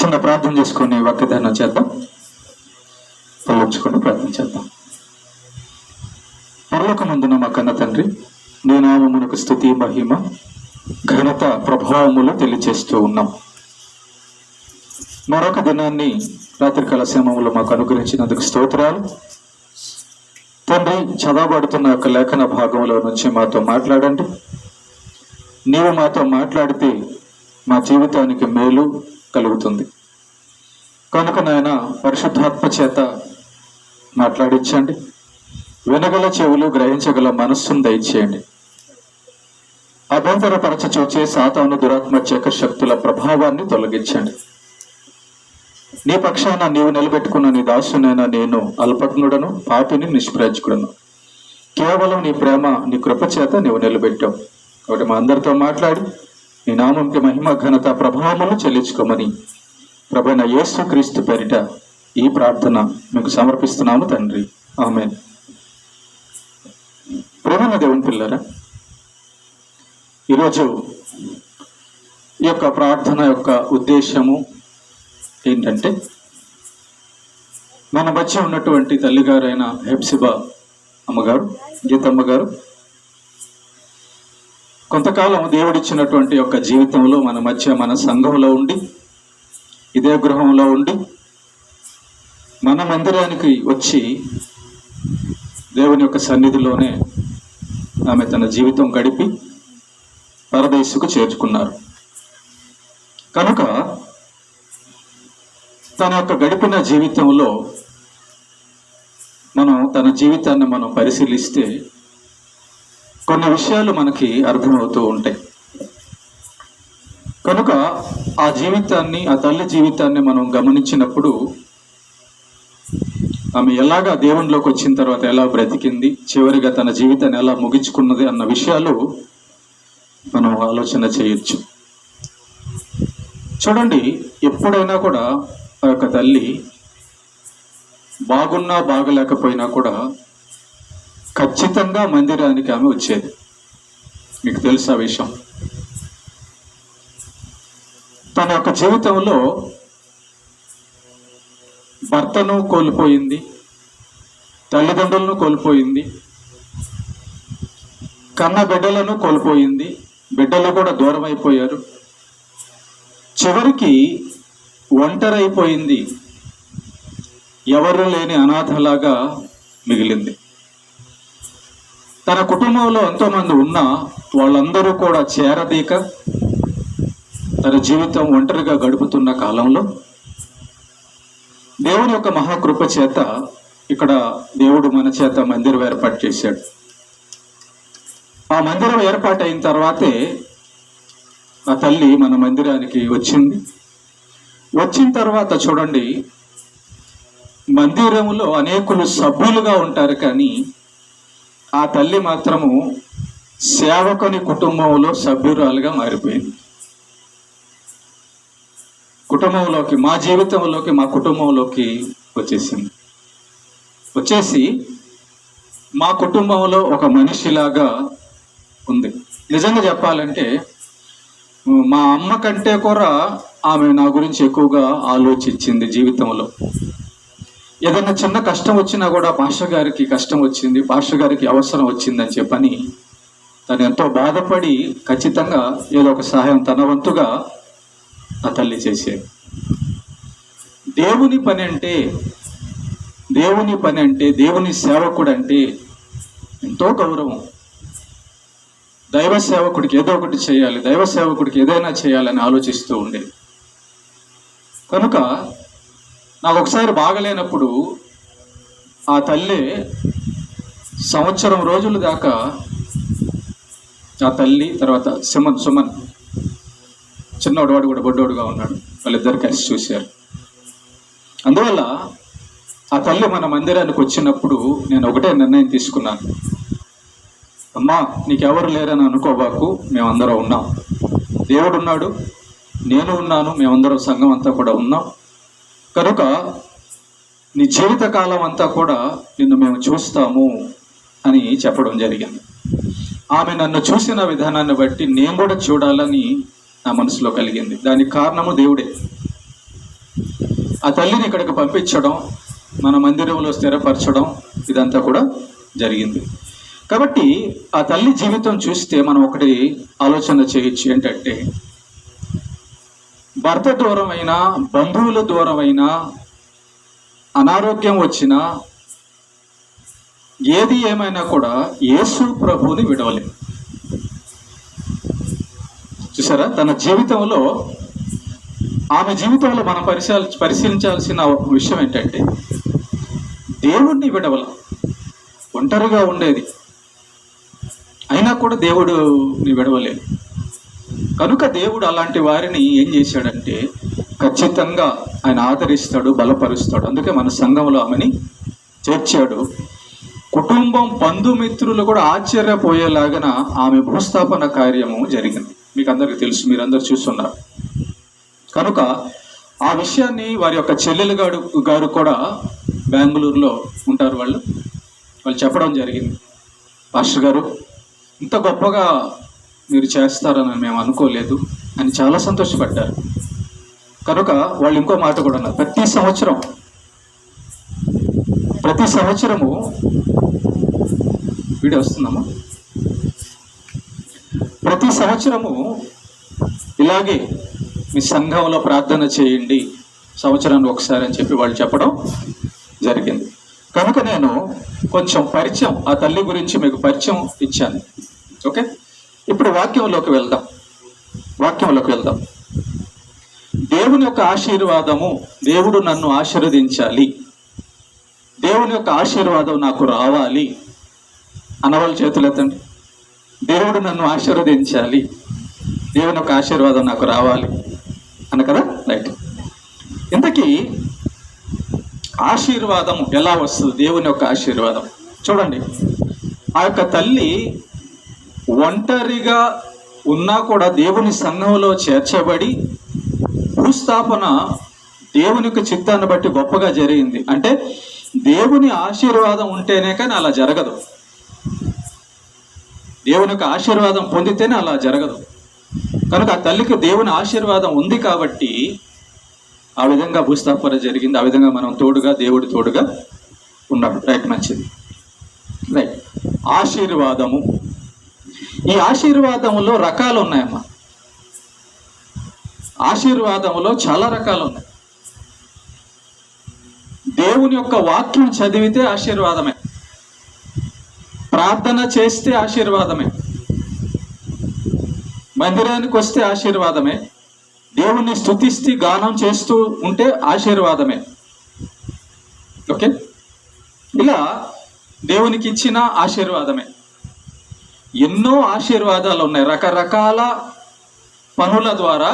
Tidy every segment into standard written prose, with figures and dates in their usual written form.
చిన్న ప్రార్థన చేసుకుని వాక్యదానం చేద్దాం. తలొచ్చుకొని ప్రార్థన చేద్దాం. పరలోకమందున మా కన్న తండ్రి, నీ నామమునకు స్తుతి, మహిమ, ఘనత, ప్రభావములు తెలియచేస్తూ ఉన్నాం. మరొక దినాన్ని రాత్రికాల సమయంలో మాకు అనుగ్రహించినందుకు స్తోత్రాలు. తండ్రి, చదవబడుతున్న యొక్క లేఖన భాగంలో నుంచి మాతో మాట్లాడండి. నీవు మాతో మాట్లాడితే మా జీవితానికి మేలు కలుగుతుంది కనుక నాయన పరిశుద్ధాత్మ చేత మాట్లాడించండి. వినగల చెవులు, గ్రహించగల మనస్సును దయచేయండి. అభ్యంతరపరచ చూచే సాతాను దురాత్మ చక్ర శక్తుల ప్రభావాన్ని తొలగించండి. నీ పక్షాన నీవు నిలబెట్టుకున్న నీ దాసునైనా నేను అల్పజ్ఞుడను, పాపిని, నిష్ప్రయోజకుడను. కేవలం నీ ప్రేమ, నీ కృప చేత నీవు నిలబెట్టావు. కాబట్టి మా అందరితో మాట్లాడి నీ నామంకి మహిమ, ఘనత, ప్రభావములు చెల్లించుకోమని ప్రభువైన యేసుక్రీస్తు పేరిట ఈ ప్రార్థన మీకు సమర్పిస్తున్నాము తండ్రి, ఆమేన్. ప్రియమైన దేవుని పిల్లరా, ఈరోజు ఈ యొక్క ప్రార్థన యొక్క ఉద్దేశము ఏంటంటే, మన మధ్య ఉన్నటువంటి తల్లిగారైన హెప్సిబా అమ్మగారు, గీతమ్మ గారు కొంతకాలం దేవుడిచ్చినటువంటి యొక్క జీవితంలో మన మధ్య, మన సంఘంలో ఉండి, ఇదే గృహంలో ఉండి, మన మందిరానికి వచ్చి దేవుని యొక్క సన్నిధిలోనే ఆమె తన జీవితం గడిపి పరదేశుకు చేర్చుకున్నారు. కనుక తన యొక్క గడిపిన జీవితంలో తన జీవితాన్ని మనం పరిశీలిస్తే కొన్ని విషయాలు మనకి అర్థమవుతూ ఉంటాయి. కనుక ఆ జీవితాన్ని, ఆ తల్లి జీవితాన్ని మనం గమనించినప్పుడు ఆమె ఎలాగా దేవునిలోకి వచ్చిన తర్వాత ఎలా బ్రతికింది, చివరిగా తన జీవితాన్ని ఎలా ముగించుకున్నది అన్న విషయాలు మనం ఆలోచన చేయొచ్చు. చూడండి, ఎప్పుడైనా కూడా ఆ యొక్క తల్లి బాగున్నా బాగలేకపోయినా కూడా ఖచ్చితంగా మందిరానికి ఆమె వచ్చేది. మీకు తెలుసు ఆ విషయం. తన యొక్క జీవితంలో భర్తను కోల్పోయింది, తల్లిదండ్రులను కోల్పోయింది, కన్న బిడ్డలను కోల్పోయింది, బిడ్డలు కూడా దూరం అయిపోయారు, చివరికి ఒంటరైపోయింది, ఎవరు లేని అనాథలాగా మిగిలింది. తన కుటుంబంలో ఎంతోమంది ఉన్నా వాళ్ళందరూ కూడా చేరదీక తన జీవితం ఒంటరిగా గడుపుతున్న కాలంలో దేవుని యొక్క మహాకృప చేత ఇక్కడ దేవుడు మన చేత మందిరం ఏర్పాటు చేశాడు. ఆ మందిరం ఏర్పాటు అయిన తర్వాతే ఆ తల్లి మన మందిరానికి వచ్చింది. వచ్చిన తర్వాత చూడండి, మందిరంలో అనేకులు సభ్యులుగా ఉంటారు, కానీ ఆ తల్లి మాత్రము సేవకుని కుటుంబంలో సభ్యురాలుగా మారిపోయింది. కుటుంబంలోకి, మా జీవితంలోకి, మా కుటుంబంలోకి వచ్చేసింది. వచ్చేసి మా కుటుంబంలో ఒక మనిషిలాగా ఉంది. నిజంగా చెప్పాలంటే మా అమ్మ కంటే కూడా ఆమె నా గురించి ఎక్కువగా ఆలోచించింది. జీవితంలో ఏదైనా చిన్న కష్టం వచ్చినా కూడా పాస్టర్ గారికి కష్టం వచ్చింది, పాస్టర్ గారికి అవసరం వచ్చిందని చెప్పని తను ఎంతో బాధపడి ఖచ్చితంగా ఏదో ఒక సహాయం తన వంతుగా ఆ తల్లి చేసేది. దేవుని పని అంటే, దేవుని సేవకుడు అంటే ఎంతో గౌరవం. దైవ సేవకుడికి ఏదో ఒకటి చేయాలి, దైవ సేవకుడికి ఏదైనా చేయాలని ఆలోచిస్తూ ఉండేది. కనుక నాకు ఒకసారి బాగలేనప్పుడు ఆ తల్లి సంవత్సరం రోజుల దాకా, ఆ తల్లి తర్వాత సుమన్ చిన్నోడు, వాడు కూడా బొడ్డోడుగా ఉన్నాడు, వాళ్ళిద్దరు కలిసి చూశారు. అందువల్ల ఆ తల్లి మన మందిరానికి వచ్చినప్పుడు నేను ఒకటే నిర్ణయం తీసుకున్నాను. అమ్మా, నీకెవరు లేరని అనుకోబాకు, మేమందరం ఉన్నాం, దేవుడు ఉన్నాడు, నేను ఉన్నాను, మేమందరం సంఘం అంతా కూడా ఉన్నాం. కనుక నీ జీవితకాలం అంతా కూడా నిన్ను మేము చూస్తాము అని చెప్పడం జరిగింది. ఆమె నన్ను చూసిన విధానాన్ని బట్టి నేను కూడా చూడాలని నా మనసులో కలిగింది. దానికి కారణము దేవుడే. ఆ తల్లిని ఇక్కడికి పంపించడం, మన మందిరంలో స్థిరపరచడం, ఇదంతా కూడా జరిగింది. కాబట్టి ఆ తల్లి జీవితం చూస్తే మనం ఒకటి ఆలోచన చేయొచ్చు. ఏంటంటే, భర్త దూరమైనా, బంధువుల దూరమైనా, అనారోగ్యం వచ్చినా, ఏది ఏమైనా కూడా యేసు ప్రభువుని విడవలేదు. చూసారా, తన జీవితంలో, ఆమె జీవితంలో మనం పరిశీలించాల్సిన విషయం ఏంటంటే, దేవుణ్ణి విడవల, ఒంటరిగా ఉండేది, అయినా కూడా దేవుడిని విడవలేదు. కనుక దేవుడు అలాంటి వారిని ఏం చేశాడంటే, ఖచ్చితంగా ఆయన ఆదరిస్తాడు, బలపరుస్తాడు. అందుకే మన సంఘంలో ఆమెని చేర్చాడు. కుటుంబం, బంధుమిత్రులు కూడా ఆశ్చర్యపోయేలాగా ఆమె భూస్థాపన కార్యము జరిగింది. మీకు అందరికీ తెలుసు, మీరందరూ చూస్తున్నారు. కనుక ఆ విషయాన్ని వారి యొక్క చెల్లెలు గారు కూడా బెంగళూరులో ఉంటారు, వాళ్ళు చెప్పడం జరిగింది. పాస్టర్ గారు, ఇంత గొప్పగా మీరు చేస్తారని మేము అనుకోలేదు అని చాలా సంతోషపడ్డారు. కనుక వాళ్ళు ఇంకో మాట కూడా అన్నారు, ప్రతి సంవత్సరము వీడియో వస్తుందమ్మా, ప్రతి సంవత్సరము ఇలాగే మీ సంఘంలో ప్రార్థన చేయండి సంవత్సరానికి ఒకసారి అని చెప్పి వాళ్ళు చెప్పడం జరిగింది. కనుక నేను కొంచెం పరిచయం, ఆ తల్లి గురించి మీకు పరిచయం ఇచ్చాను. ఓకే, ఇప్పుడు వాక్యంలోకి వెళ్దాం. దేవుని యొక్క ఆశీర్వాదము, దేవుడు నన్ను ఆశీర్వదించాలి, దేవుని యొక్క ఆశీర్వాదం నాకు రావాలి అన్నవాళ్ళ చేతులు ఎత్తండి. దేవుడు నన్ను ఆశీర్వదించాలి, దేవుని యొక్క ఆశీర్వాదం నాకు రావాలి అన్న కదా, రైట్. ఇంతకీ ఆశీర్వాదం ఎలా వస్తుంది? దేవుని యొక్క ఆశీర్వాదం చూడండి. ఆ యొక్క తల్లి ఒంటరిగా ఉన్నా కూడా దేవుని సంఘంలో చేర్చబడి భూస్థాపన దేవుని యొక్క చిత్తాన్ని బట్టి గొప్పగా జరిగింది. అంటే దేవుని ఆశీర్వాదం ఉంటేనే కానీ అలా జరగదు. దేవుని యొక్క ఆశీర్వాదం పొందితేనే అలా జరగదు. కనుక ఆ తల్లికి దేవుని ఆశీర్వాదం ఉంది కాబట్టి ఆ విధంగా భూస్థాపన జరిగింది. ఆ విధంగా మనం తోడుగా, దేవుడి తోడుగా ఉన్నాడు. రైట్, మంచిది. రైట్, ఆశీర్వాదము. ఈ ఆశీర్వాదములో రకాలు ఉన్నాయమ్మా. ఆశీర్వాదములో చాలా రకాలు ఉన్నాయి. దేవుని యొక్క వాక్యం చదివితే ఆశీర్వాదమే, ప్రార్థన చేస్తే ఆశీర్వాదమే, మందిరానికి వస్తే ఆశీర్వాదమే, దేవుణ్ణి స్తుతిస్తూ గానం చేస్తూ ఉంటే ఆశీర్వాదమే. ఓకే, ఇలా దేవునికి ఇచ్చిన ఆశీర్వాదమే. ఎన్నో ఆశీర్వాదాలు ఉన్నాయి. రకరకాల పనుల ద్వారా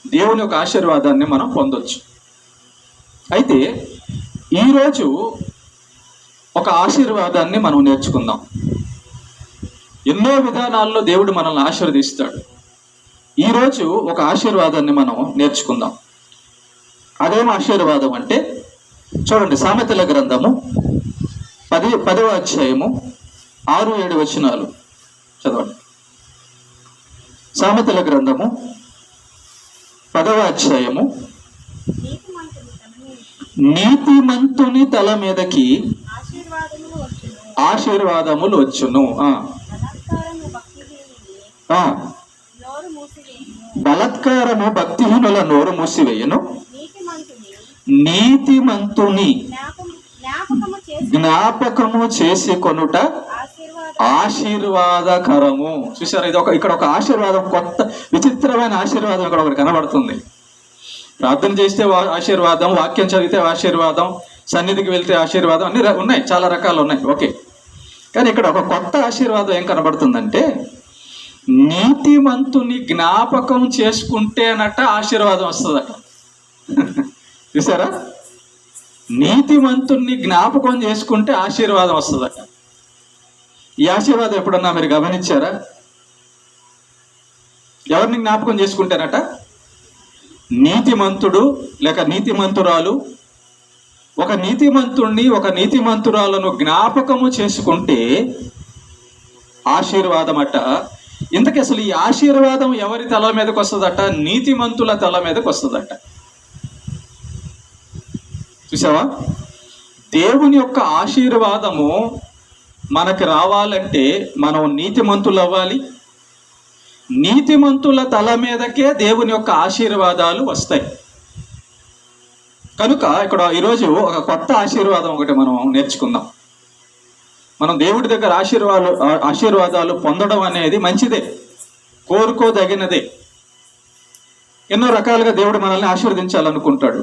దేవుని యొక్క ఆశీర్వాదాన్ని మనం పొందొచ్చు. అయితే ఈరోజు ఒక ఆశీర్వాదాన్ని మనం నేర్చుకుందాం. ఎన్నో విధానాల్లో దేవుడు మనల్ని ఆశీర్వదిస్తాడు. ఈరోజు ఒక ఆశీర్వాదాన్ని మనం నేర్చుకుందాం. అదేం ఆశీర్వాదం అంటే, చూడండి, సామెతల గ్రంథము 10వ అధ్యాయము 6-7 వచనాలు చదవండి. సామెతల గ్రంథము 10వ అధ్యాయము, నీతిమంతుని తల మీదకి ఆశీర్వాదములు వచ్చును, బలత్కారము భక్తిహీనుల నోరు మూసివేయను, నీతిమంతుని జ్ఞాపకము చేసి కొనుట ఆశీర్వాదకరము. చూసారా, ఇక్కడ ఒక ఆశీర్వాదం, కొత్త విచిత్రమైన ఆశీర్వాదం ఇక్కడ ఒకటి కనబడుతుంది. ప్రార్థన చేస్తే ఆశీర్వాదం, వాక్యం చదివితే ఆశీర్వాదం, సన్నిధికి వెళ్తే ఆశీర్వాదం, అన్ని ఉన్నాయి, చాలా రకాలు ఉన్నాయి. ఓకే, కానీ ఇక్కడ ఒక కొత్త ఆశీర్వాదం ఏం కనబడుతుందంటే, నీతిమంతుని జ్ఞాపకం చేసుకుంటేనట ఆశీర్వాదం వస్తుందట. చూసారా, నీతిమంతుని జ్ఞాపకం చేసుకుంటే ఆశీర్వాదం వస్తుందట. ఈ ఆశీర్వాదం ఎప్పుడన్నా మీరు గమనించారా? ఎవరిని జ్ఞాపకం చేసుకుంటారట? నీతిమంతుడు లేక నీతిమంతురాలు, ఒక నీతిమంతుణ్ణి, ఒక నీతిమంతురాలను జ్ఞాపకము చేసుకుంటే ఆశీర్వాదం అట. ఇంతకీ అసలు ఈ ఆశీర్వాదం ఎవరి తల మీదకి వస్తుందట? నీతిమంతుల తల మీదకి వస్తుందట. చూసావా? దేవుని యొక్క ఆశీర్వాదము మనకు రావాలంటే మనం నీతిమంతులు అవ్వాలి. నీతిమంతుల తల మీదకే దేవుని యొక్క ఆశీర్వాదాలు వస్తాయి. కనుక ఇక్కడ ఈరోజు ఒక కొత్త ఆశీర్వాదం ఒకటి మనం నేర్చుకుందాం. మనం దేవుడి దగ్గర ఆశీర్వాదాలు పొందడం అనేది మంచిదే, కోరుకోదగినదే. ఎన్నో రకాలుగా దేవుడు మనల్ని ఆశీర్వదించాలనుకుంటాడు.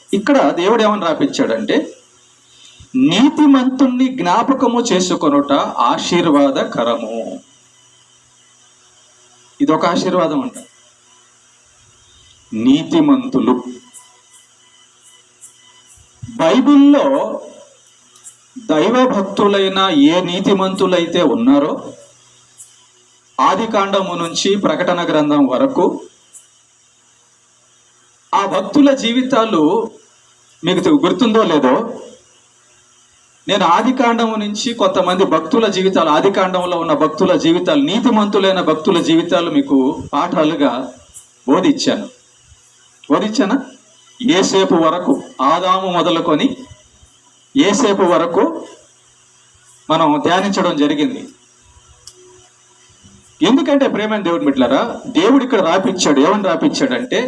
ఇక్కడ దేవుడు ఏమని రాపించాడంటే, నీతిమంతుణ్ణి జ్ఞాపకము చేసుకొనుట ఆశీర్వాదకరము. ఇదొక ఆశీర్వాదం అంట. నీతిమంతులు. బైబిల్లో దైవ భక్తులైన ఏ నీతిమంతులైతే ఉన్నారో, ఆది కాండము నుంచి ప్రకటన గ్రంథం వరకు ఆ భక్తుల జీవితాలు మీకు గుర్తుందో లేదో, నేను ఆది కాండము నుంచి కొంతమంది భక్తుల జీవితాలు, ఆది కాండంలో ఉన్న భక్తుల జీవితాలు, నీతిమంతులైన భక్తుల జీవితాలు మీకు పాఠాలుగా బోధించానా? ఏసేపు వరకు, ఆదాము మొదలుకొని ఏసేపు వరకు మనం ధ్యానించడం జరిగింది. ఎందుకంటే ప్రేమైన దేవుని బిడ్డలారా, దేవుడు ఇక్కడ రాపించాడు. ఏమని రాపించాడంటే,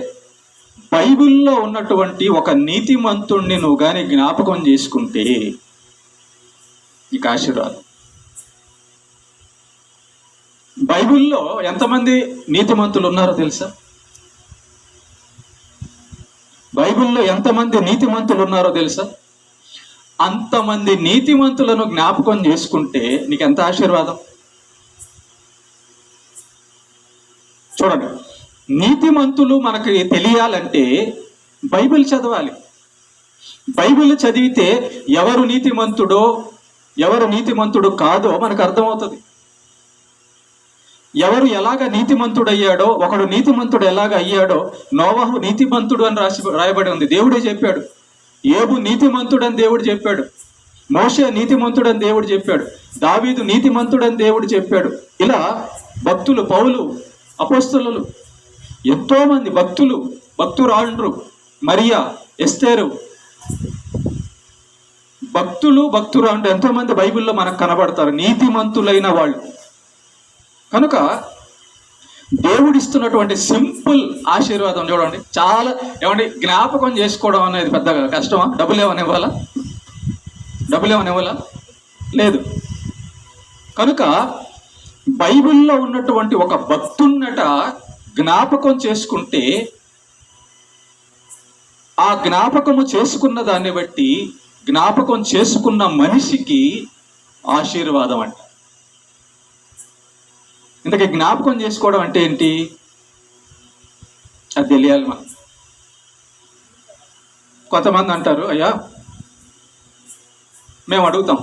బైబిల్లో ఉన్నటువంటి ఒక నీతిమంతుణ్ణి నువ్వు కానీ జ్ఞాపకం చేసుకుంటే నీకు ఆశీర్వాదం. బైబిల్లో ఎంతమంది నీతిమంతులు ఉన్నారో తెలుసా? బైబిల్లో ఎంతమంది నీతిమంతులు ఉన్నారో తెలుసా? అంతమంది నీతిమంతులను జ్ఞాపకం చేసుకుంటే నీకు ఎంత ఆశీర్వాదం. చూడండి, నీతిమంతులు మనకి తెలియాలంటే బైబిల్ చదవాలి. బైబిల్ చదివితే ఎవరు నీతిమంతుడో ఎవరు నీతిమంతుడు కాదో మనకు అర్థమవుతుంది. ఎవరు ఎలాగ నీతిమంతుడయ్యాడో, ఒకడు నీతిమంతుడు ఎలాగ అయ్యాడో, నోవహు నీతిమంతుడు అని రాయబడి ఉంది. దేవుడే చెప్పాడు. ఏబు నీతిమంతుడని దేవుడు చెప్పాడు. మోషే నీతిమంతుడని దేవుడు చెప్పాడు. దావీదు నీతిమంతుడని దేవుడు చెప్పాడు. ఇలా భక్తులు, పౌలు, అపోస్తలులు, ఎంతో మంది భక్తురాండ్రు, మరియా, ఎస్తేరు, భక్తురాండ్రు ఎంతో మంది బైబిల్లో మనకు కనబడతారు, నీతిమంతులైన వాళ్ళు. కనుక దేవుడిస్తున్నటువంటి సింపుల్ ఆశీర్వాదం చూడండి. చాలా జ్ఞాపకం చేసుకోవడం అనేది పెద్దగా కష్టమా? డబ్బులు ఏమని ఇవ్వాలా? లేదు. కనుక బైబిల్లో ఉన్నటువంటి ఒక భక్తున్నట జ్ఞాపకం చేసుకుంటే, ఆ జ్ఞాపకము చేసుకున్న దాన్ని బట్టి జ్ఞాపకం చేసుకున్న మనిషికి ఆశీర్వాదం అంట. ఇంతకీ జ్ఞాపకం చేసుకోవడం అంటే ఏంటి? అది తెలియాలి మనం. కొంతమంది అంటారు, అయ్యా మేము అడుగుతాం,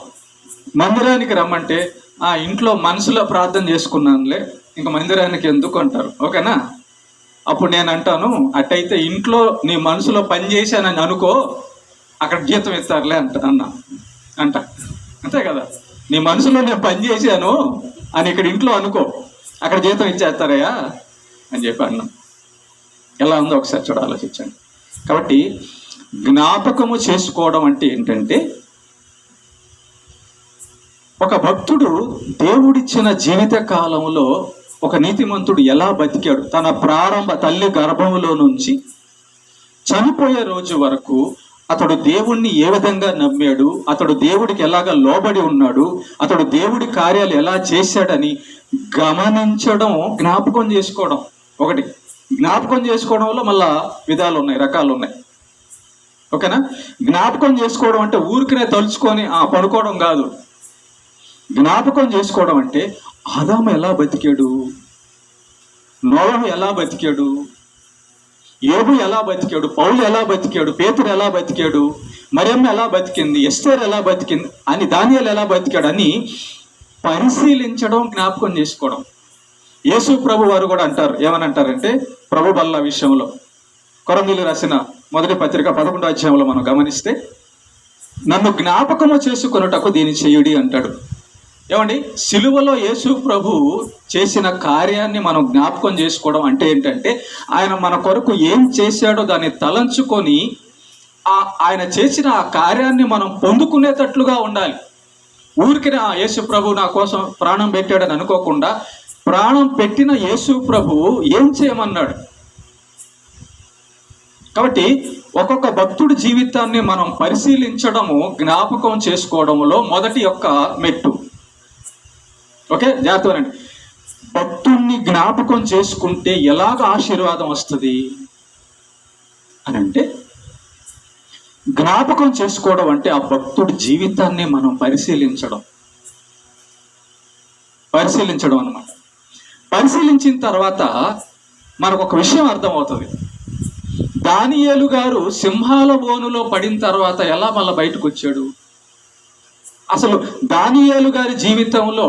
మందిరానికి రమ్మంటే ఇంట్లో మనసులో ప్రార్థన చేసుకున్నానులే, ఇంకా మందిరానికి ఎందుకు అంటారు. ఓకేనా? అప్పుడు నేను అంటాను, అట్టయితే ఇంట్లో నీ మనసులో పని చేశానని అనుకో, అక్కడ జీతం ఇస్తారులే అంట. అంతే కదా? నీ మనసులో నేను పని చేశాను అని ఇక్కడ ఇంట్లో అనుకో, అక్కడ జీతం ఇచ్చేస్తారయ్యా అని చెప్పి అన్నాం. ఎలా ఉందో ఒకసారి చూడ ఆలోచించండి. కాబట్టి జ్ఞాపకము చేసుకోవడం అంటే ఏంటంటే, ఒక భక్తుడు దేవుడిచ్చిన జీవిత కాలంలో ఒక నీతిమంతుడు ఎలా బతికాడు, తన ప్రారంభ తల్లి గర్భంలో నుంచి చనిపోయే రోజు వరకు అతడు దేవుణ్ణి ఏ విధంగా నమ్మాడు, అతడు దేవుడికి ఎలాగ లోబడి ఉన్నాడు, అతడు దేవుడి కార్యాలు ఎలా చేశాడని గమనించడం జ్ఞాపకం చేసుకోవడం. ఒకటి జ్ఞాపకం చేసుకోవడంలో మళ్ళా విధాలు ఉన్నాయి, రకాలు ఉన్నాయి. ఓకేనా? జ్ఞాపకం చేసుకోవడం అంటే ఊరికినే తలుచుకొని పడుకోవడం కాదు. జ్ఞాపకం చేసుకోవడం అంటే ఆదాము ఎలా బతికాడు, నోవహు ఎలా బతికాడు, యోబు ఎలా బతికాడు, పౌలు ఎలా బతికాడు, పేతురు ఎలా బతికాడు, మరియమ్మ ఎలా బతికింది, ఎస్తేర్ ఎలా బతికింది అని, దానియేలు ఎలా బతికాడు అని పరిశీలించడం జ్ఞాపకం చేసుకోవడం. యేసు ప్రభు వారు కూడా అంటారు, ఏమని అంటారంటే, ప్రభు బల్ల విషయంలో కొరంథీయులకు రాసిన మొదటి పత్రిక 11వ అధ్యాయంలో మనం గమనిస్తే, నన్ను జ్ఞాపకము చేసుకొనుటకు దీన్ని చేయుడి అంటాడు. ఏమండి, సిలువలో యేసు ప్రభు చేసిన కార్యాన్ని మనం జ్ఞాపకం చేసుకోవడం అంటే ఏంటంటే, ఆయన మన కొరకు ఏం చేశాడో దాన్ని తలంచుకొని ఆయన చేసిన ఆ కార్యాన్ని మనం పొందుకునేటట్లుగా ఉండాలి. ఊరికి యేసు ప్రభు నా కోసం ప్రాణం పెట్టాడని అనుకోకుండా, ప్రాణం పెట్టిన యేసు ప్రభు ఏం చేయమన్నాడు. కాబట్టి ఒక్కొక్క భక్తుడి జీవితాన్ని మనం పరిశీలించడము, జ్ఞాపకం చేసుకోవడంలో మొదటి యొక్క మెట్టు. ఓకే, జాగ్రత్తగానండి. భక్తుడిని జ్ఞాపకం చేసుకుంటే ఎలాగ ఆశీర్వాదం వస్తుంది అని అంటే, జ్ఞాపకం చేసుకోవడం అంటే ఆ భక్తుడి జీవితాన్ని మనం పరిశీలించడం అన్నమాట. పరిశీలించిన తర్వాత మనకు ఒక విషయం అర్థమవుతుంది. దానియేలు గారు సింహాల బోనులో పడిన తర్వాత ఎలా మళ్ళీ బయటకు వచ్చాడు? అసలు దానియేలు గారి జీవితంలో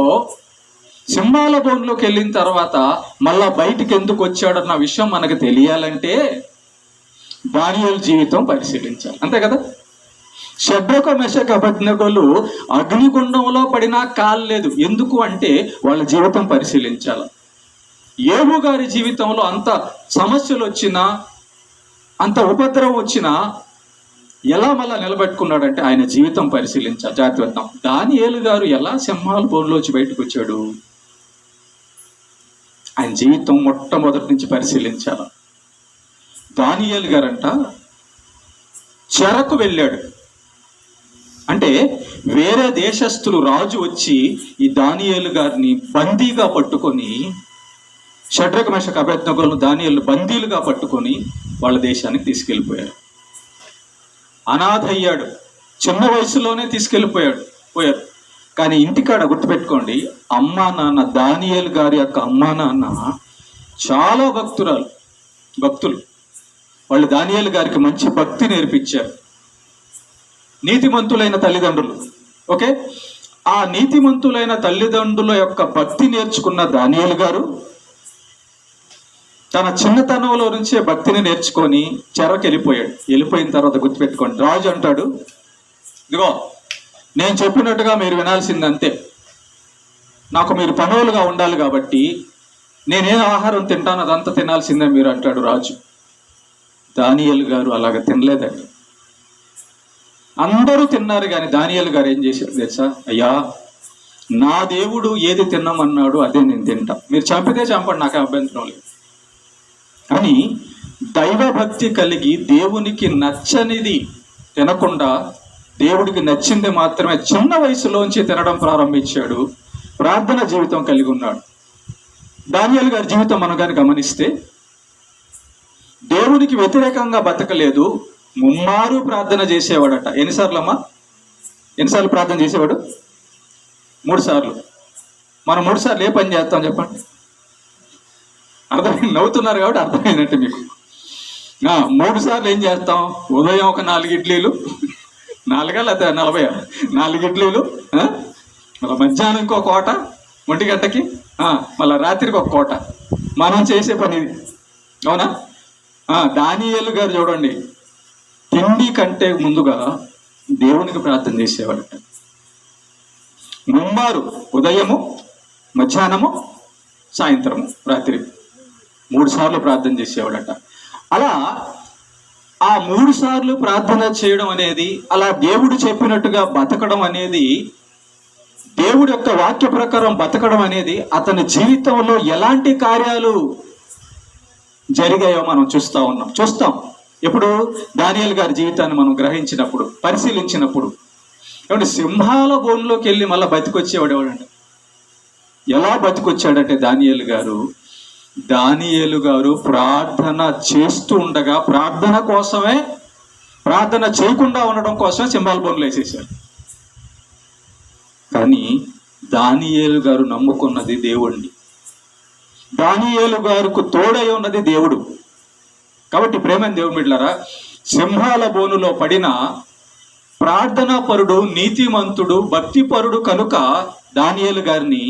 సింహాల బోనులోకి వెళ్ళిన తర్వాత మళ్ళా బయటికి ఎందుకు వచ్చాడన్న విషయం మనకు తెలియాలంటే దానియేలు జీవితం పరిశీలించాలి, అంతే కదా. షడ్రక మెషక అబేద్నెగోలు అగ్నిగుండంలో పడినా కాలేదు. ఎందుకు అంటే వాళ్ళ జీవితం పరిశీలించాలి. యోబు గారి జీవితంలో అంత సమస్యలు వచ్చినా, అంత ఉపద్రవం వచ్చినా ఎలా మళ్ళా నిలబెట్టుకున్నాడంటే ఆయన జీవితం పరిశీలించాలి. జాగ్రత్త. దానియేలు గారు ఎలా సింహాల బోన్లోంచి బయటకు వచ్చాడు? ఆయన జీవితం మొట్టమొదటి నుంచి పరిశీలించాలి. దానియేలు గారంట చెరకు వెళ్ళాడు. అంటే వేరే దేశస్థులు రాజు వచ్చి ఈ దానియేలు గారిని బందీగా పట్టుకొని, షడ్రక మెషక అబేద్నెగోలను దానియేలు బందీలుగా పట్టుకొని వాళ్ళ దేశానికి తీసుకెళ్ళిపోయారు. అనాథ అయ్యాడు, చిన్న వయసులోనే పోయారు. కానీ ఇంటికాడ గుర్తుపెట్టుకోండి, అమ్మా నాన్న, దానియేలు గారి యొక్క అమ్మా నాన్న చాలా భక్తులు. వాళ్ళు దానియేలు గారికి మంచి భక్తి నేర్పించారు. నీతిమంతులైన తల్లిదండ్రులు. ఓకే, ఆ నీతిమంతులైన తల్లిదండ్రుల యొక్క భక్తి నేర్చుకున్న దానియేలు గారు తన చిన్నతనంలో నుంచే భక్తిని నేర్చుకొని చెరకు వెళ్ళిపోయిన తర్వాత గుర్తుపెట్టుకోండి, రాజు అంటాడు, ఇదిగో నేను చెప్పినట్టుగా మీరు వినాల్సిందంతే, నాకు మీరు పనులుగా ఉండాలి కాబట్టి నేనే ఆహారం తింటాను అదంతా తినాల్సిందే మీరు అంటాడు రాజు. దానియేలు గారు అలాగ తినలేదండి. అందరూ తిన్నారు కానీ దానియేలు గారు ఏం చేశారు తెలుసా? అయ్యా, నా దేవుడు ఏది తిన్నామన్నాడు అదే నేను తింటా, మీరు చంపితే చంపండి, నాకు అభ్యంతరం లేదు. కానీ దైవభక్తి కలిగి దేవునికి నచ్చనిది తినకుండా దేవుడికి నచ్చింది మాత్రమే చిన్న వయసులోంచి తినడం ప్రారంభించాడు. ప్రార్థన జీవితం కలిగి ఉన్నాడు. దానియేలు గారి జీవితం మనం కానీ గమనిస్తే దేవునికి వ్యతిరేకంగా బతకలేదు, ముమ్మారు ప్రార్థన చేసేవాడట. ఎన్నిసార్లు ప్రార్థన చేసేవాడు? 3 సార్లు. మనం 3 సార్లు ఏ పని చేస్తాం చెప్పండి? అర్థమైంది, నవ్వుతున్నారు కాబట్టి అర్థమైందంటే మీకు. 3 సార్లు ఏం చేస్తాం? ఉదయం ఒక 4 ఇడ్లీలు, 4 లేకపోతే 40, 4 ఇడ్లీలు, మళ్ళీ మధ్యాహ్నం ఇంకో కోట, 1 గంటకి, మళ్ళీ రాత్రికి ఒక కోట. మనం చేసే పని ఇది, అవునా? దానియేలు గారు చూడండి, తిండి కంటే ముందుగా దేవునికి ప్రార్థన చేసేవాడట. ముమ్మారు, ఉదయము, మధ్యాహ్నము, సాయంత్రము, రాత్రి 3 సార్లు ప్రార్థన చేసేవాడట. అలా ఆ 3 సార్లు ప్రార్థన చేయడం అనేది, అలా దేవుడు చెప్పినట్టుగా బతకడం అనేది, దేవుడి యొక్క వాక్య ప్రకారం బతకడం అనేది అతని జీవితంలో ఎలాంటి కార్యాలు జరిగాయో మనం చూస్తాం. ఎప్పుడు? దానియేలు గారి జీవితాన్ని మనం గ్రహించినప్పుడు, పరిశీలించినప్పుడు. ఏమంటే సింహాల బోన్లోకి వెళ్ళి మళ్ళీ బతికొచ్చేవాడు ఎవడంటే, ఎలా బతికొచ్చాడంటే దానియేలు గారు ప్రార్థన చేస్తూ ఉండగా, ప్రార్థన చేయకుండా ఉండడం కోసమే సింహాల బోన్లు వేసేసారు. కానీ దానియేలు గారు నమ్ముకున్నది దేవుణ్ణి, దానియేలు గారికి తోడై ఉన్నది దేవుడు. కాబట్టి ప్రేమైన దేవుని బిడ్డలారా, సింహాల బోనులో పడిన ప్రార్థనా పరుడు, నీతిమంతుడు, భక్తిపరుడు కనుక దానియేలు గారిని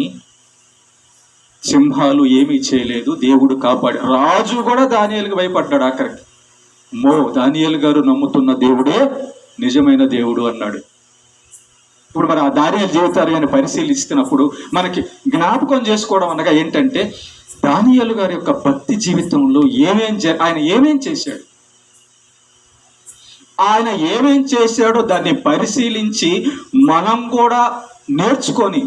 సింహాలు ఏమీ చేయలేదు, దేవుడు కాపాడు. రాజు కూడా దానియేలుకి భయపడ్డాడు ఆఖరికి. దానియేలు గారు నమ్ముతున్న దేవుడే నిజమైన దేవుడు అన్నాడు. ఇప్పుడు మరి ఆ దానియేలు జీవితాన్ని పరిశీలిస్తున్నప్పుడు మనకి జ్ఞాపకం చేసుకోవడం అనగా ఏంటంటే, దానియేలు గారి యొక్క భక్తి జీవితంలో ఆయన ఏమేం చేశాడు? ఆయన ఏమేం చేశాడో దాన్ని పరిశీలించి మనం కూడా నేర్చుకొని,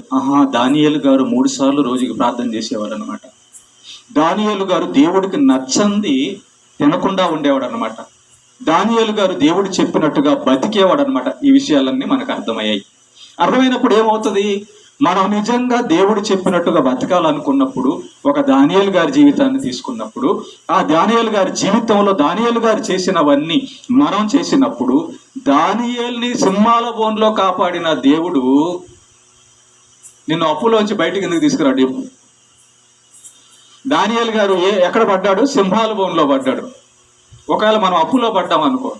దానియేలు గారు 3 సార్లు రోజుకి ప్రార్థన చేసేవాడు అనమాట. దానియేలు గారు దేవుడికి నచ్చంది తినకుండా ఉండేవాడు అనమాట. దానియేలు గారు దేవుడు చెప్పినట్టుగా బతికేవాడు అనమాట. ఈ విషయాలన్నీ మనకు అర్థమయ్యాయి. అర్థమైనప్పుడు ఏమవుతుంది? మనం నిజంగా దేవుడు చెప్పినట్టుగా బతకాలనుకున్నప్పుడు, ఒక దానియేలు గారి జీవితాన్ని తీసుకున్నప్పుడు, ఆ దానియేలు గారి జీవితంలో దానియేలు గారు చేసినవన్నీ మనం చేసినప్పుడు, దానియేలుని సింహాల బోన్లో కాపాడిన దేవుడు నిన్ను అప్పులోంచి బయటికి ఎందుకు తీసుకురాడు? దానియేలు గారు ఎక్కడ పడ్డాడు? సింహాల బోన్లో పడ్డాడు. ఒకవేళ మనం అప్పులో పడ్డామనుకో,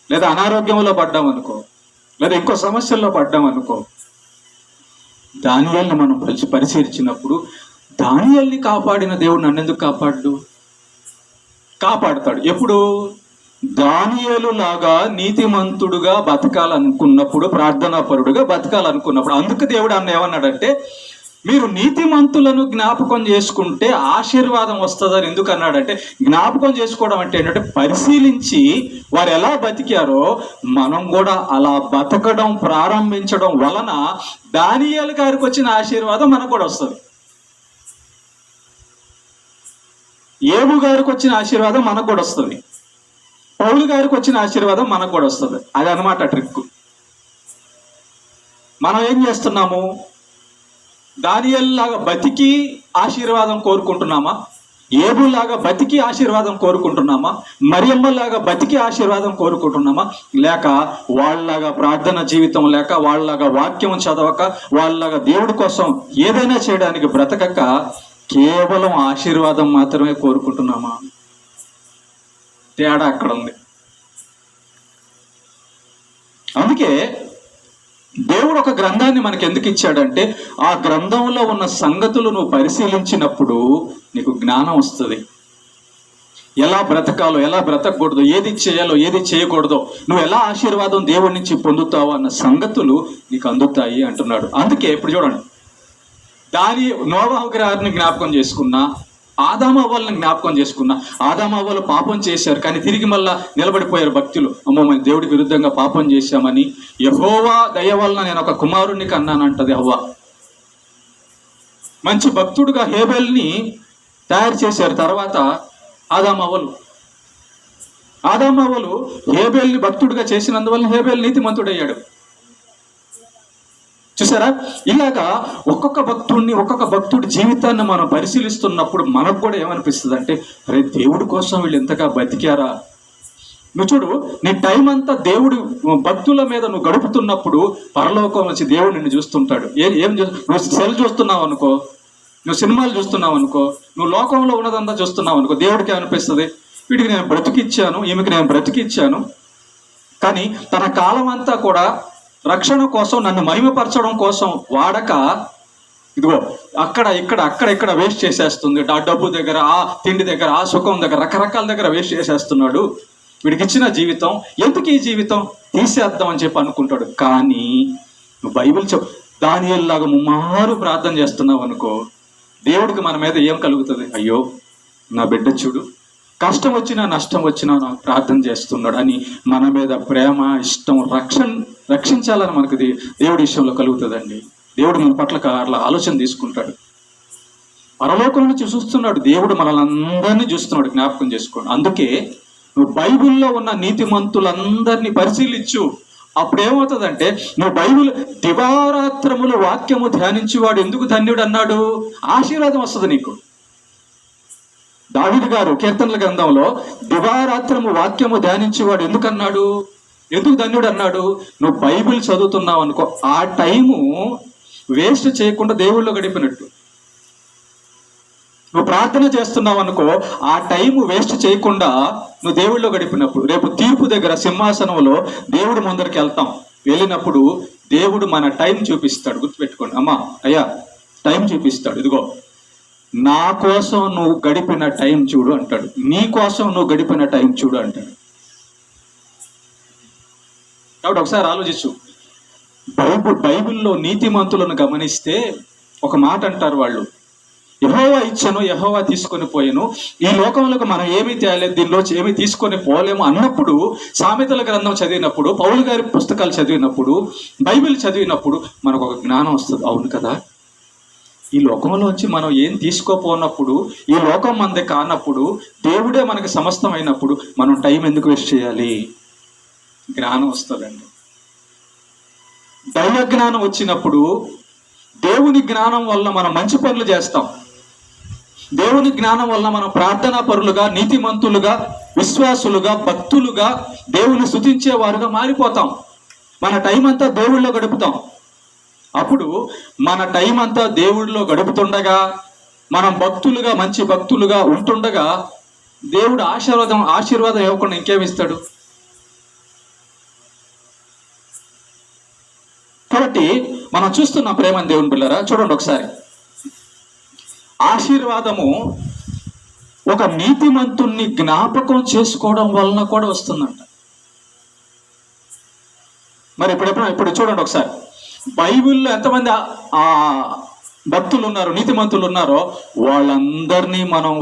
లేదా అనారోగ్యంలో పడ్డామనుకో, లేదా ఇంకో సమస్యల్లో పడ్డామనుకో, దానియేలుని మనం పరిశీలించినప్పుడు, దానియేలుని కాపాడిన దేవుడు నన్ను ఎందుకు కాపాడుతాడు? ఎప్పుడు? దానియేలు లాగా నీతిమంతుడుగా బతకాలనుకున్నప్పుడు, ప్రార్థనాపరుడుగా బతకాలనుకున్నప్పుడు. అందుకు దేవుడు ఏమన్నాడంటే, మీరు నీతిమంతులను జ్ఞాపకం చేసుకుంటే ఆశీర్వాదం వస్తుందని ఎందుకు అన్నాడంటే, జ్ఞాపకం చేసుకోవడం అంటే ఏంటంటే, పరిశీలించి వారు ఎలా బతికారో మనం కూడా అలా బతకడం ప్రారంభించడం వలన దానియేలు గారికి వచ్చిన ఆశీర్వాదం మనకు కూడా వస్తుంది. ఏబు గారికి వచ్చిన ఆశీర్వాదం మనకు కూడా వస్తుంది. పౌలు గారికి వచ్చిన ఆశీర్వాదం మనకు కూడా వస్తుంది. అది అన్నమాట ట్రిక్. మనం ఏం చేస్తున్నాము? దానియేలులాగా బతికి ఆశీర్వాదం కోరుకుంటున్నామా? ఏబులాగా బతికి ఆశీర్వాదం కోరుకుంటున్నామా? మరియమ్మలాగా బతికి ఆశీర్వాదం కోరుకుంటున్నామా? లేక వాళ్ళలాగా ప్రార్థన జీవితం లేక, వాళ్ళలాగా వాక్యం చదవక, వాళ్ళలాగా దేవుడి కోసం ఏదైనా చేయడానికి బ్రతకక కేవలం ఆశీర్వాదం మాత్రమే కోరుకుంటున్నామా? తేడా అక్కడ ఉంది. అందుకే దేవుడు ఒక గ్రంథాన్ని మనకి ఎందుకు ఇచ్చాడంటే, ఆ గ్రంథంలో ఉన్న సంగతులు నువ్వు పరిశీలించినప్పుడు నీకు జ్ఞానం వస్తుంది. ఎలా బ్రతకాలో, ఎలా బ్రతకూడదో, ఏది చేయాలో, ఏది చేయకూడదో, నువ్వు ఎలా ఆశీర్వాదం దేవుడి నుంచి పొందుతావో అన్న సంగతులు నీకు అందుతాయి అంటున్నాడు. అందుకే ఇప్పుడు చూడండి, నోవాహు గారిని జ్ఞాపకం చేసుకున్నా, ఆదామవ్వలను జ్ఞాపకం చేసుకున్నా. ఆదామవ్వలు పాపం చేశారు, కానీ తిరిగి మళ్ళా నిలబడిపోయారు భక్తులు. అమ్మో, మేము దేవుడికి విరుద్ధంగా పాపం చేశామని. యెహోవా దయ వలన నేను ఒక కుమారుణ్ణి కన్నానంటది అవ్వ. మంచి భక్తుడుగా హేబెల్ని తయారు చేశారు. తర్వాత ఆదామవ్వలు హేబెల్ని భక్తుడిగా చేసినందువల్ల హేబెల్ నీతిమంతుడయ్యాడు. చూసారా? ఇలాగా ఒక్కొక్క భక్తుడి జీవితాన్ని మనం పరిశీలిస్తున్నప్పుడు మనకు కూడా ఏమనిపిస్తుంది అంటే, అరే దేవుడి కోసం వీళ్ళు ఎంతగా బతికారా. నువ్వు చూడు, నీ టైం అంతా దేవుడి భక్తుల మీద నువ్వు గడుపుతున్నప్పుడు పరలోకం వచ్చి దేవుడు నిన్ను చూస్తుంటాడు. నువ్వు సెల్ చూస్తున్నావు అనుకో, నువ్వు సినిమాలు చూస్తున్నావు అనుకో, నువ్వు లోకంలో ఉన్నదంతా చూస్తున్నావు అనుకో, దేవుడికి ఏమనిపిస్తుంది? వీడికి నేను బ్రతికిచ్చాను, ఈమెకి నేను బ్రతికిచ్చాను, కానీ తన కాలం అంతా కూడా రక్షణ కోసం, నన్ను మహిమపరచడం కోసం వాడక, ఇదిగో అక్కడ ఇక్కడ వేస్ట్ చేసేస్తుంది. ఆ డబ్బు దగ్గర, ఆ తిండి దగ్గర, ఆ సుఖం దగ్గర, రకరకాల దగ్గర వేస్ట్ చేసేస్తున్నాడు. వీడికి ఇచ్చిన జీవితం ఎందుకు, ఈ జీవితం తీసేద్దాం అని చెప్పి అనుకుంటాడు. కానీ నువ్వు బైబిల్ దానియేలులాగా ముమ్మారు ప్రార్థన చేస్తున్నావు అనుకో, దేవుడికి మన మీద ఏం కలుగుతుంది? అయ్యో, నా బిడ్డ చూడు, కష్టం వచ్చినా నష్టం వచ్చినా నాకు ప్రార్థన చేస్తున్నాడు అని మన మీద ప్రేమ, ఇష్టం, రక్షించాలని మనకు దేవుడి విషయంలో కలుగుతుందండి. దేవుడు మన పట్ల అట్లా ఆలోచన తీసుకుంటాడు. పరలోకం నుంచి చూస్తున్నాడు దేవుడు, మనల్ని అందరినీ చూస్తున్నాడు. జ్ఞాపకం చేసుకోండి. అందుకే నువ్వు బైబిల్లో ఉన్న నీతిమంతులందరినీ పరిశీలించు. అప్పుడు ఏమవుతుందంటే, నువ్వు బైబిల్ దివారాత్రములు వాక్యము ధ్యానించేవాడు ఎందుకు ధన్యుడు అన్నాడు? ఆశీర్వాదం వస్తుంది నీకు. దావీదు గారు కీర్తనల గ్రంథంలో దివారాత్రము వాక్యము ధ్యానించేవాడు ఎందుకన్నాడు? ఎందుకు ధన్యుడు అన్నాడు? నువ్వు బైబిల్ చదువుతున్నావు అనుకో, ఆ టైము వేస్ట్ చేయకుండా దేవుళ్ళో గడిపినట్టు. నువ్వు ప్రార్థన చేస్తున్నావు అనుకో, ఆ టైము వేస్ట్ చేయకుండా నువ్వు దేవుళ్ళో గడిపినప్పుడు, రేపు తీర్పు దగ్గర సింహాసనంలో దేవుడు ముందరికి వెళ్ళినప్పుడు దేవుడు మన టైం చూపిస్తాడు. గుర్తుపెట్టుకోండి. అమ్మా, అయ్యా, టైం చూపిస్తాడు. ఇదిగో, నా కోసం నువ్వు గడిపిన టైం చూడు అంటాడు. నీ కోసం నువ్వు గడిపిన టైం చూడు అంటాడు. కాబట్టి ఒకసారి ఆలోచించు. బైబిల్లో నీతిమంతులను గమనిస్తే ఒక మాట అంటారు వాళ్ళు, యెహోవా ఇచ్చను, యెహోవా తీసుకొని పోయెను, ఈ లోకంలోకి మనం ఏమీ తేలేదు, దీనిలో ఏమీ తీసుకొని పోలేము అన్నప్పుడు, సామెతల గ్రంథం చదివినప్పుడు, పౌలు గారి పుస్తకాలు చదివినప్పుడు, బైబిల్ చదివినప్పుడు మనకు ఒక జ్ఞానం వస్తుంది. అవును కదా, ఈ లోకంలోంచి మనం ఏం తీసుకోపోనప్పుడు, ఈ లోకం మనదే కానప్పుడు, దేవుడే మనకి సమస్తం అయినప్పుడు మనం టైం ఎందుకు వేస్ట్ చేయాలి? జ్ఞానం వస్తుందండి. దైవ జ్ఞానం వచ్చినప్పుడు, దేవుని జ్ఞానం వల్ల మనం మంచి పనులు చేస్తాం. దేవుని జ్ఞానం వల్ల మనం ప్రార్థనా పరులుగా, నీతిమంతులుగా, విశ్వాసులుగా, భక్తులుగా, దేవుని స్తుతించే వారుగా మారిపోతాం. మన టైం అంతా దేవుళ్ళలో గడుపుతాం. అప్పుడు మన టైం అంతా దేవుడిలో గడుపుతుండగా, మనం భక్తులుగా, మంచి భక్తులుగా ఉంటుండగా, దేవుడు ఆశీర్వాదం ఇవ్వకుండా ఇంకేమిస్తాడు? కాబట్టి మనం చూస్తున్న ప్రేమని దేవుని బిడ్డలారా, చూడండి ఒకసారి. ఆశీర్వాదము ఒక నీతిమంతుణ్ణి జ్ఞాపకం చేసుకోవడం వలన కూడా వస్తుందంట. మరి ఇప్పుడు చూడండి ఒకసారి, బైబిల్లో ఎంతమంది భక్తులు ఉన్నారు, నీతిమంతులు ఉన్నారో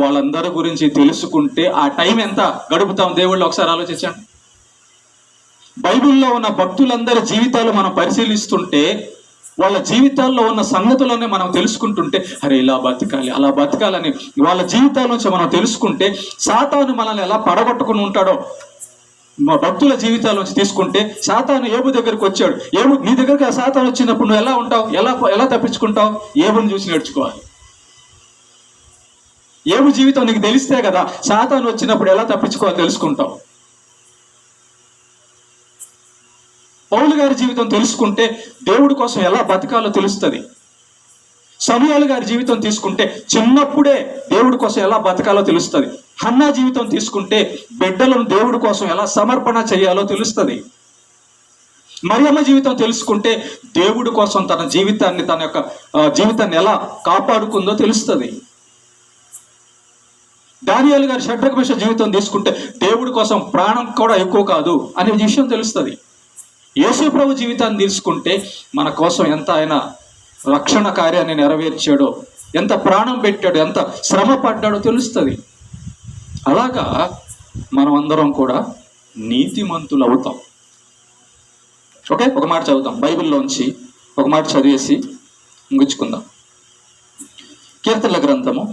వాళ్ళందరి గురించి తెలుసుకుంటే ఆ టైం ఎంత గడుపుతాం దేవుళ్ళు? ఒకసారి ఆలోచించండి. బైబిల్లో ఉన్న భక్తులందరి జీవితాలు మనం పరిశీలిస్తుంటే, వాళ్ళ జీవితాల్లో ఉన్న సంగతులనే మనం తెలుసుకుంటుంటే, అరే ఇలా బతకాలి, అలా బతకాలని వాళ్ళ జీవితాల నుంచి మనం తెలుసుకుంటే, సాతాను మనల్ని ఎలా పడగొట్టుకుని ఉంటాడో మా భక్తుల జీవితాల నుంచి తీసుకుంటే, సాతాను ఏబు దగ్గరికి వచ్చాడు. నీ దగ్గరికి ఆ సాతాను వచ్చినప్పుడు నువ్వు ఎలా ఉంటావు? ఎలా తప్పించుకుంటావు? ఏబుని చూసి నేర్చుకోవాలి. ఏబు జీవితం నీకు తెలిస్తే కదా సాతాను వచ్చినప్పుడు ఎలా తప్పించుకోవాలో తెలుసుకుంటావు. పౌలు గారి జీవితం తెలుసుకుంటే దేవుడి కోసం ఎలా బతకాలో తెలుస్తుంది. సమూయేలు గారి జీవితం తీసుకుంటే చిన్నప్పుడే దేవుడి కోసం ఎలా బతకాలో తెలుస్తుంది. హన్నా జీవితం తీసుకుంటే బిడ్డలను దేవుడి కోసం ఎలా సమర్పణ చేయాలో తెలుస్తుంది. మరియమ్మ జీవితం తెలుసుకుంటే దేవుడి కోసం తన యొక్క జీవితాన్ని ఎలా కాపాడుకుందో తెలుస్తుంది. దానియేలు గారి షడ్రక మేష జీవితం తీసుకుంటే దేవుడి కోసం ప్రాణం కూడా ఎక్కువ కాదు అనే విషయం తెలుస్తుంది. యేసు ప్రభు జీవితాన్ని తీసుకుంటే మన కోసం ఎంత ఆయన రక్షణ కార్యాన్ని నెరవేర్చాడో, ఎంత ప్రాణం పెట్టాడో, ఎంత శ్రమ పడ్డాడో తెలుస్తుంది. అలాగా మనం అందరం కూడా నీతిమంతులు అవుతాం. ఓకే, ఒక మాట చదువుతాం, బైబిల్లోంచి ఒక మాట చదివేసి ముగించుకుందాం. కీర్తనల గ్రంథము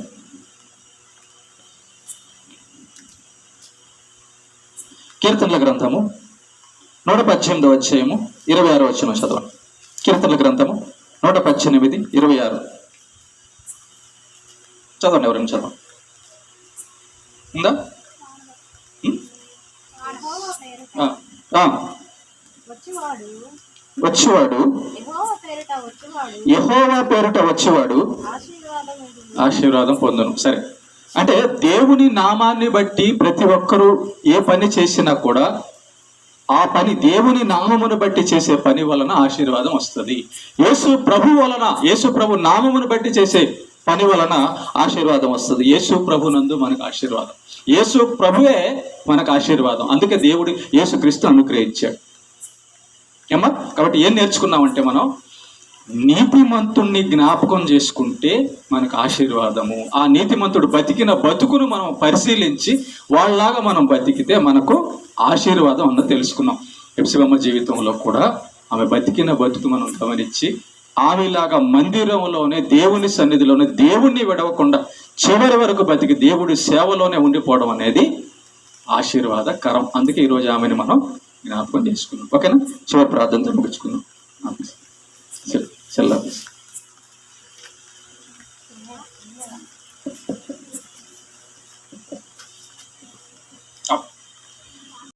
118వ అధ్యాయము 26వ వచనం చదవండి. కీర్తనల గ్రంథము 118:26 చదవండి. ఎవరైనా చదవండి. ఉందా? వచ్చేవాడు యెహోవా పేరిట వచ్చేవాడు ఆశీర్వాదం పొందును. సరే, అంటే దేవుని నామాన్ని బట్టి ప్రతి ఒక్కరూ ఏ పని చేసినా కూడా ఆ పని దేవుని నామమును బట్టి చేసే పని వలన ఆశీర్వాదం వస్తుంది. యేసు ప్రభు నామమును బట్టి చేసే పని వలన ఆశీర్వాదం వస్తుంది. యేసు ప్రభు నందు మనకు ఆశీర్వాదం, యేసు ప్రభువే మనకు ఆశీర్వాదం. అందుకే దేవుడు యేసుక్రీస్తు అనుగ్రహించాడు. ఏమ్మా, కాబట్టి ఏం నేర్చుకున్నామంటే, మనం నీతిమంతుణ్ణి జ్ఞాపకం చేసుకుంటే మనకు ఆశీర్వాదము. ఆ నీతిమంతుడు బతికిన బతుకును మనం పరిశీలించి వాళ్ళలాగా మనం బతికితే మనకు ఆశీర్వాదం అన్నది తెలుసుకున్నాం. ఎప్సిబమ్మ జీవితంలో కూడా ఆమె బతికిన బతుకు మనం గమనించి, ఆమెలాగా మందిరంలోనే దేవుని సన్నిధిలోనే దేవుణ్ణి విడవకుండా చివరి వరకు బతికి దేవుడి సేవలోనే ఉండిపోవడం అనేది ఆశీర్వాదకరం. అందుకే ఈరోజు ఆమెను మనం జ్ఞాపకం చేసుకున్నాం. ఓకేనా? చివరి ప్రార్థనతో ముగించుకున్నాం. సెలవు.